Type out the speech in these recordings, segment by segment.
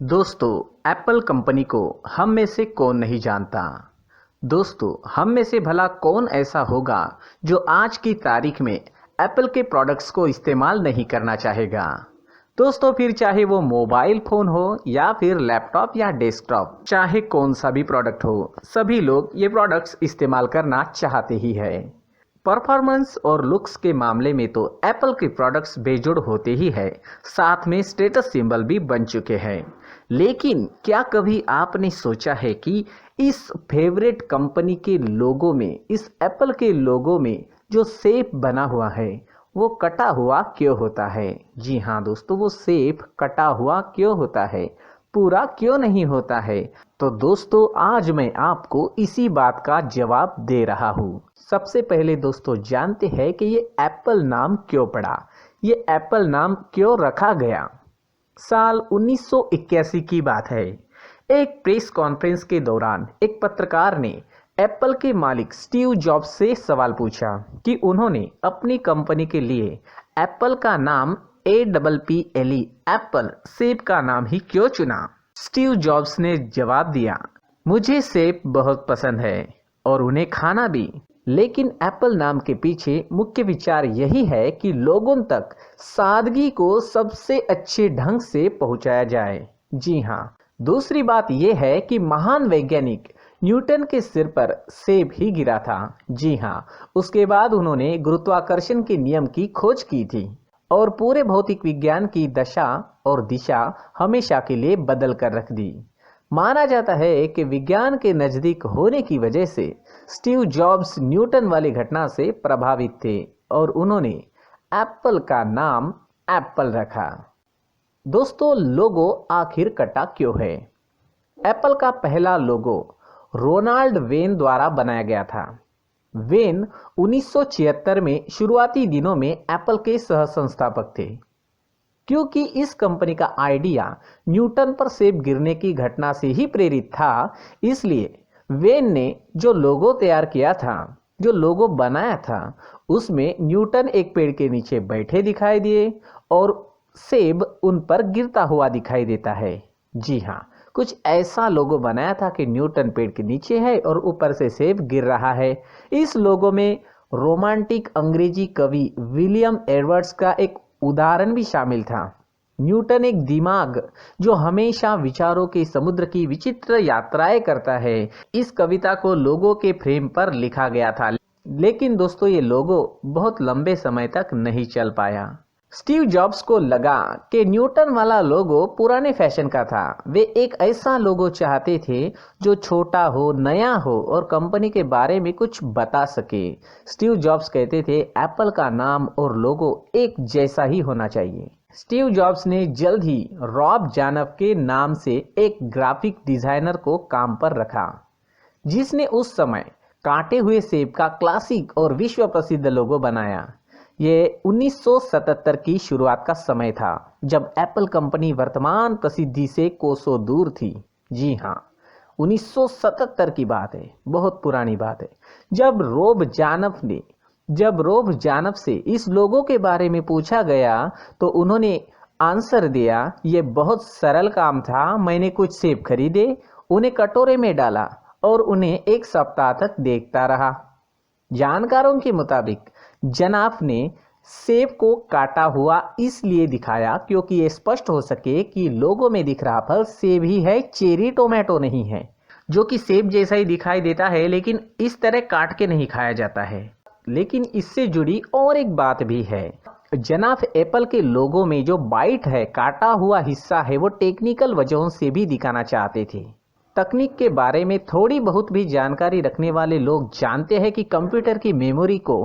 दोस्तों, Apple company को हम में से कौन नहीं जानता। दोस्तों, हम में से भला कौन ऐसा होगा जो आज की तारीख में एप्पल के प्रोडक्ट्स को इस्तेमाल नहीं करना चाहेगा। दोस्तों, फिर चाहे वो मोबाइल फ़ोन हो या फिर लैपटॉप या डेस्कटॉप, चाहे कौन सा भी प्रोडक्ट हो, सभी लोग ये प्रोडक्ट्स इस्तेमाल करना चाहते ही है। परफॉर्मेंस और लुक्स के मामले में तो एप्पल के प्रोडक्ट्स बेजोड़ होते ही है, साथ में स्टेटस सिंबल भी बन चुके हैं। लेकिन क्या कभी आपने सोचा है कि इस फेवरेट कंपनी के लोगो में, इस एप्पल के लोगो में जो शेप बना हुआ है वो कटा हुआ क्यों होता है? जी हाँ दोस्तों, वो शेप कटा हुआ क्यों होता है, पूरा क्यों नहीं होता है? तो दोस्तों, आज मैं आपको इसी बात का जवाब दे रहा हूँ। सबसे पहले दोस्तों जानते हैं कि ये एप्पल नाम क्यों पड़ा, ये एप्पल नाम क्यों रखा गया। साल 1981 की बात है। एक प्रेस कॉन्फ्रेंस के दौरान एक पत्रकार ने एप्पल के मालिक स्टीव जॉब्स से सवाल पूछा कि उन्होंने अपनी कंपनी के लिए एप्पल का नाम APPLE एप्पल सेब का नाम ही क्यों चुना। स्टीव जॉब्स ने जवाब दिया, मुझे सेब बहुत पसंद है और उन्हें खाना भी, लेकिन एप्पल नाम के पीछे मुख्य विचार यही है कि लोगों तक सादगी को सबसे अच्छे ढंग से पहुंचाया जाए। जी हाँ, दूसरी बात यह है कि महान वैज्ञानिक न्यूटन के सिर पर सेब ही गिरा था। जी हाँ, उसके बाद उन्होंने गुरुत्वाकर्षण के नियम की खोज की थी और पूरे भौतिक विज्ञान की दशा और दिशा हमेशा के लिए बदल कर रख दी। माना जाता है कि विज्ञान के नज़दीक होने की वजह से स्टीव जॉब्स न्यूटन वाली घटना से प्रभावित थे और उन्होंने एप्पल का नाम एप्पल रखा। दोस्तों, लोगो आखिर कटा क्यों है? एप्पल का पहला लोगो रोनाल्ड वेन द्वारा बनाया गया था। वेन 1976 में शुरुआती दिनों में एप्पल के सह संस्थापक थे। क्योंकि इस कंपनी का आइडिया न्यूटन पर सेब गिरने की घटना से ही प्रेरित था, इसलिए वेन ने जो लोगो तैयार किया था, जो लोगो बनाया था, उसमें न्यूटन एक पेड़ के नीचे बैठे दिखाई दिए और सेब उन पर गिरता हुआ दिखाई देता है। जी हाँ, कुछ ऐसा लोगो बनाया था कि न्यूटन पेड़ के नीचे है और ऊपर से सेब गिर रहा है। इस लोगो में रोमांटिक अंग्रेजी कवि विलियम एडवर्ड्स का एक उदाहरण भी शामिल था। न्यूटन एक दिमाग जो हमेशा विचारों के समुद्र की विचित्र यात्राएं करता है। इस कविता को लोगो के फ्रेम पर लिखा गया था, लेकिन दोस्तों ये लोगो बहुत लंबे समय तक नहीं चल पाया। स्टीव जॉब्स को लगा कि न्यूटन वाला लोगो पुराने फैशन का था। वे एक ऐसा लोगो चाहते थे जो छोटा हो, नया हो और कंपनी के बारे में कुछ बता सके। स्टीव जॉब्स कहते थे एप्पल का नाम और लोगो एक जैसा ही होना चाहिए। स्टीव जॉब्स ने जल्द ही रॉब जानफ के नाम से एक ग्राफिक डिजाइनर को काम पर रखा, जिसने उस समय काटे हुए सेब का क्लासिक और विश्व प्रसिद्ध लोगो बनाया। ये 1977 की शुरुआत का समय था, जब एप्पल कंपनी वर्तमान प्रसिद्धि से कोसों दूर थी। जी हाँ, 1977 की बात है, बहुत पुरानी बात है। जब रोब जानफ से इस लोगो के बारे में पूछा गया तो उन्होंने आंसर दिया, ये बहुत सरल काम था। मैंने कुछ सेब खरीदे, उन्हें कटोरे में डाला और उन्हें एक सप्ताह तक देखता रहा। जानकारों के मुताबिक जनाफ ने सेब को काटा हुआ इसलिए दिखाया क्योंकि ये स्पष्ट हो सके कि लोगों में दिख रहा फल सेब ही है, चेरी टोमेटो नहीं है, जो कि सेब जैसा ही दिखाई देता है लेकिन इस तरह काट के नहीं खाया जाता है। लेकिन इससे जुड़ी और एक बात भी है। जनाफ एप्पल के लोगों में जो बाइट है, काटा हुआ हिस्सा है, वो टेक्निकल वजहों से भी दिखाना चाहते थे। तकनीक के बारे में थोड़ी बहुत भी जानकारी रखने वाले लोग जानते हैं कि कंप्यूटर की मेमोरी को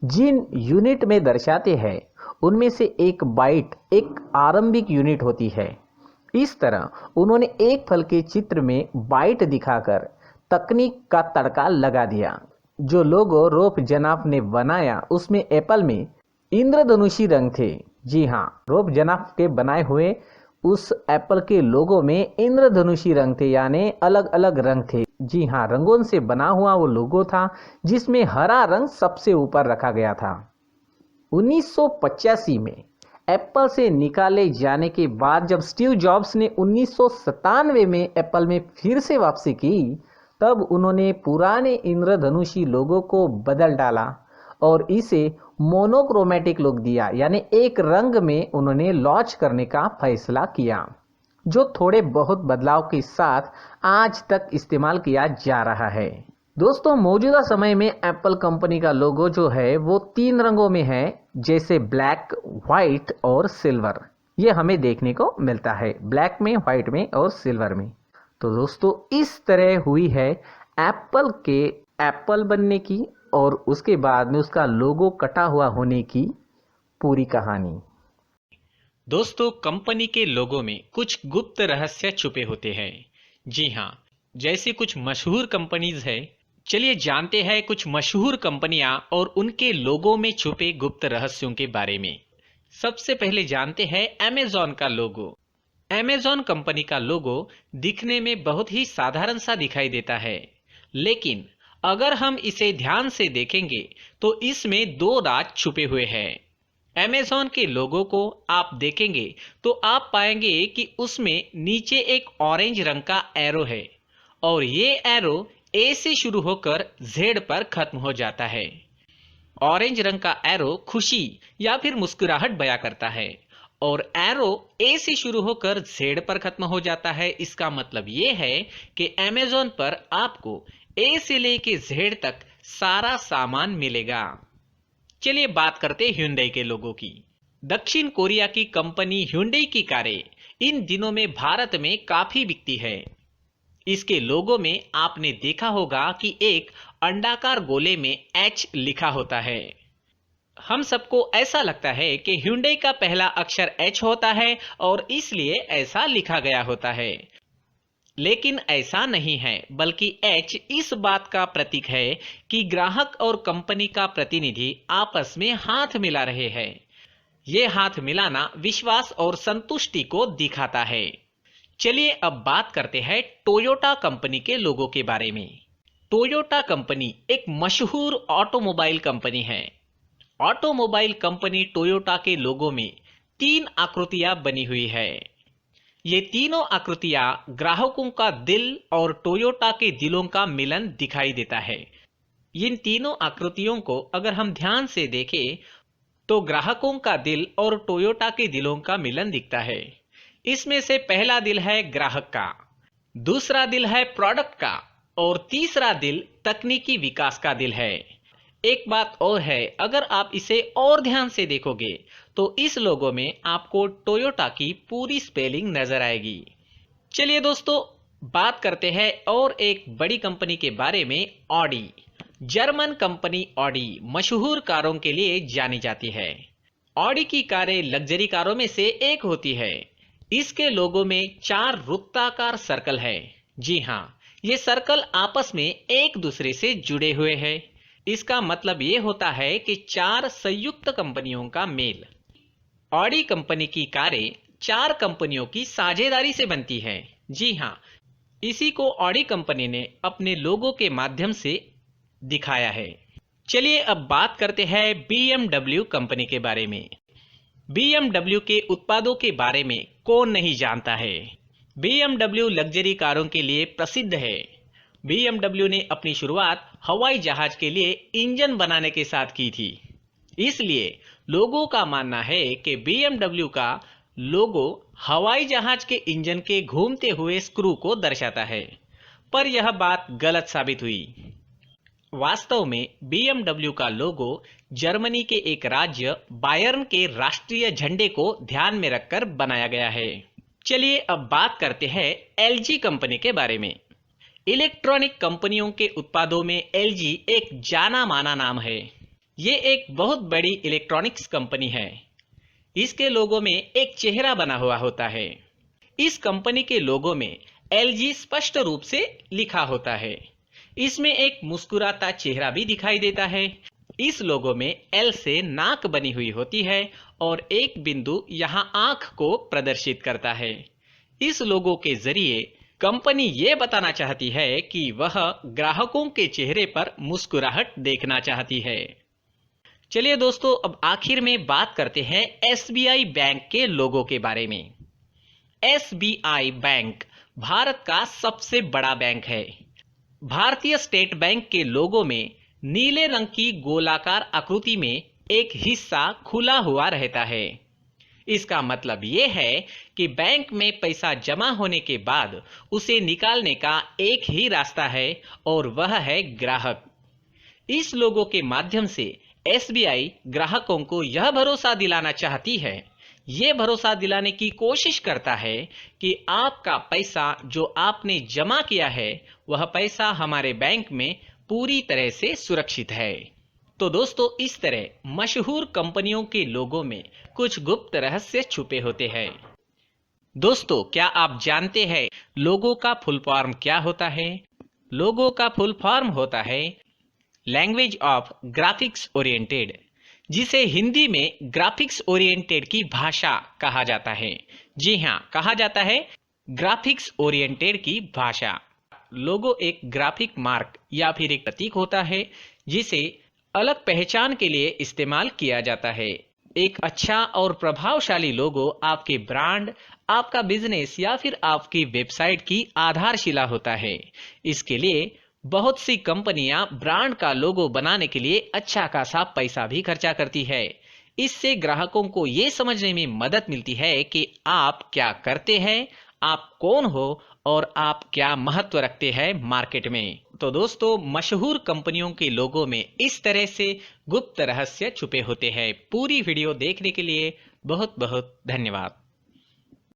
जिन यूनिट में दर्शाते हैं, उनमें से एक बाइट एक आरंभिक यूनिट होती है। इस तरह उन्होंने एक फल के चित्र में बाइट दिखाकर तकनीक का तड़का लगा दिया। जो लोगो रोब जनाफ ने बनाया उसमें एप्पल में इंद्रधनुषी रंग थे। जी हाँ, रोब जनाफ के बनाए हुए उस एप्पल के लोगो में इंद्रधनुषी रंग थे, यानी अलग अलग रंग थे। जी हाँ, रंगों से बना हुआ वो लोगो था जिसमें हरा रंग सबसे ऊपर रखा गया था। 1985 में एप्पल से निकाले जाने के बाद जब स्टीव जॉब्स ने 1997 में एप्पल में फिर से वापसी की, तब उन्होंने पुराने इंद्रधनुषी लोगो को बदल डाला और इसे मोनोक्रोमेटिक लुक दिया, यानी एक रंग में उन्होंने लॉन्च करने का फैसला किया, जो थोड़े बहुत बदलाव के साथ आज तक इस्तेमाल किया जा रहा है। दोस्तों, मौजूदा समय में एप्पल कंपनी का लोगो जो है वो 3 रंगों में है, जैसे ब्लैक, व्हाइट और सिल्वर। ये हमें देखने को मिलता है ब्लैक में, व्हाइट में और सिल्वर में। तो दोस्तों, इस तरह हुई है एप्पल के एप्पल बनने की और उसके बाद में उसका लोगो कटा हुआ होने की पूरी कहानी। दोस्तों, कंपनी के लोगो में कुछ गुप्त रहस्य छुपे होते हैं। जी हाँ, जैसे कुछ मशहूर कंपनीज है। चलिए जानते हैं कुछ मशहूर कंपनियां और उनके लोगों में छुपे गुप्त रहस्यों के बारे में। सबसे पहले जानते हैं अमेज़न का लोगो। अमेज़न कंपनी का लोगो दिखने में बहुत ही साधारण सा दिखाई देता है, लेकिन अगर हम इसे ध्यान से देखेंगे तो इसमें 2 राज छुपे हुए हैं। अमेज़न के लोगो को आप देखेंगे तो आप पाएंगे कि उसमें नीचे एक ऑरेंज रंग का एरो है और ये एरो ए से शुरू होकर जेड पर खत्म हो जाता है। ऑरेंज रंग का एरो खुशी या फिर मुस्कुराहट बयां करता है और एरो ए से शुरू होकर जेड पर खत्म हो जाता है। इसका मतलब ये है कि अमेज़न पर आपको ए से लेके जेड तक सारा सामान मिलेगा। चलिए बात करते हैं Hyundai के लोगों की। दक्षिण कोरिया की कंपनी Hyundai की कारें इन दिनों में भारत में काफी बिकती है। इसके लोगो में आपने देखा होगा कि एक अंडाकार गोले में H लिखा होता है। हम सबको ऐसा लगता है कि Hyundai का पहला अक्षर H होता है और इसलिए ऐसा लिखा गया होता है, लेकिन ऐसा नहीं है, बल्कि H इस बात का प्रतीक है कि ग्राहक और कंपनी का प्रतिनिधि आपस में हाथ मिला रहे हैं। ये हाथ मिलाना विश्वास और संतुष्टि को दिखाता है। चलिए अब बात करते हैं टोयोटा कंपनी के लोगों के बारे में। टोयोटा कंपनी एक मशहूर ऑटोमोबाइल कंपनी है। ऑटोमोबाइल कंपनी टोयोटा के लोगों में 3 आकृतियां बनी हुई है। ये तीनों आकृतियां ग्राहकों का दिल और टोयोटा के दिलों का मिलन दिखाई देता है। इन तीनों आकृतियों को अगर हम ध्यान से देखें तो ग्राहकों का दिल और टोयोटा के दिलों का मिलन दिखता है। इसमें से पहला दिल है ग्राहक का, दूसरा दिल है प्रोडक्ट का और तीसरा दिल तकनीकी विकास का दिल है। एक बात और है, अगर आप इसे और ध्यान से देखोगे तो इस लोगो में आपको टोयोटा की पूरी स्पेलिंग नजर आएगी। चलिए दोस्तों, बात करते हैं और एक बड़ी कंपनी के बारे में, ऑडी। जर्मन कंपनी ऑडी मशहूर कारों के लिए जानी जाती है। ऑडी की कारें लग्जरी कारों में से एक होती है। इसके लोगो में 4 वृत्ताकार सर्कल है। जी हाँ, ये सर्कल आपस में एक दूसरे से जुड़े हुए हैं। इसका मतलब ये होता है कि 4 संयुक्त कंपनियों का मेल। ऑडी कंपनी की कारें 4 कंपनियों की साझेदारी से बनती है। जी हाँ, इसी को ऑडी कंपनी ने अपने लोगो के माध्यम से दिखाया है। चलिए अब बात करते हैं BMW कंपनी के बारे में। BMW के उत्पादों के बारे में कौन नहीं जानता है। BMW लग्जरी कारों के लिए प्रसिद्ध है। BMW ने अपनी शुरुआत हवाई जहाज के लिए इंजन बनाने के साथ की थी। इसलिए लोगों का मानना है कि BMW का लोगो हवाई जहाज के इंजन के घूमते हुए स्क्रू को दर्शाता है, पर यह बात गलत साबित हुई। वास्तव में BMW का लोगो जर्मनी के एक राज्य बायर्न के राष्ट्रीय झंडे को ध्यान में रखकर बनाया गया है। चलिए अब बात करते हैं LG कंपनी के बारे में। इलेक्ट्रॉनिक कंपनियों के उत्पादों में LG एक जाना माना नाम है। ये एक बहुत बड़ी इलेक्ट्रॉनिक्स कंपनी है। इसके लोगो में एक चेहरा बना हुआ होता है। इस कंपनी के लोगो में LG स्पष्ट रूप से लिखा होता है। इसमें एक मुस्कुराता चेहरा भी दिखाई देता है। इस लोगो में L से नाक बनी हुई होती है और एक बिंदु यहाँ आंख को प्रदर्शित करता है। इस लोगो के जरिए कंपनी ये बताना चाहती है कि वह ग्राहकों के चेहरे पर मुस्कुराहट देखना चाहती है। चलिए दोस्तों, अब आखिर में बात करते हैं एसबीआई बैंक के लोगो के बारे में। एसबीआई बैंक भारत का सबसे बड़ा बैंक है। भारतीय स्टेट बैंक के लोगो में नीले रंग की गोलाकार आकृति में एक हिस्सा खुला हुआ रहता है। इसका मतलब यह है कि बैंक में पैसा जमा होने के बाद उसे निकालने का एक ही रास्ता है और वह है ग्राहक। इस लोगो के माध्यम से एसबीआई ग्राहकों को यह भरोसा दिलाना चाहती है, ये भरोसा दिलाने की कोशिश करता है कि आपका पैसा जो आपने जमा किया है वह पैसा हमारे बैंक में पूरी तरह से सुरक्षित है। तो दोस्तों, इस तरह मशहूर कंपनियों के लोगों में कुछ गुप्त रहस्य छुपे होते हैं। दोस्तों, क्या आप जानते हैं लोगो का फुल फॉर्म क्या होता है? लोगो का फुल फॉर्म होता है लैंग्वेज ऑफ ग्राफिक्स ओरिएंटेड, जिसे हिंदी में ग्राफिक्स ओरिएंटेड की भाषा कहा जाता है। जी हाँ, कहा जाता है ग्राफिक्स ओरिएंटेड की भाषा। लोगो एक ग्राफिक मार्क या फिर एक प्रतीक होता है जिसे अलग पहचान के लिए इस्तेमाल किया जाता है। एक अच्छा और प्रभावशाली लोगो आपके ब्रांड, आपका बिजनेस या फिर आपकी वेबसाइट की आधारशिला होता है। इसके लिए बहुत सी कंपनियां ब्रांड का लोगो बनाने के लिए अच्छा खासा पैसा भी खर्चा करती है। इससे ग्राहकों को ये समझने में मदद मिलती है कि आप क्या करते हैं, आप कौन हो और आप क्या महत्व रखते हैं मार्केट में। तो दोस्तों, मशहूर कंपनियों के लोगों में इस तरह से गुप्त रहस्य छुपे होते हैं। पूरी वीडियो देखने के लिए बहुत बहुत धन्यवाद।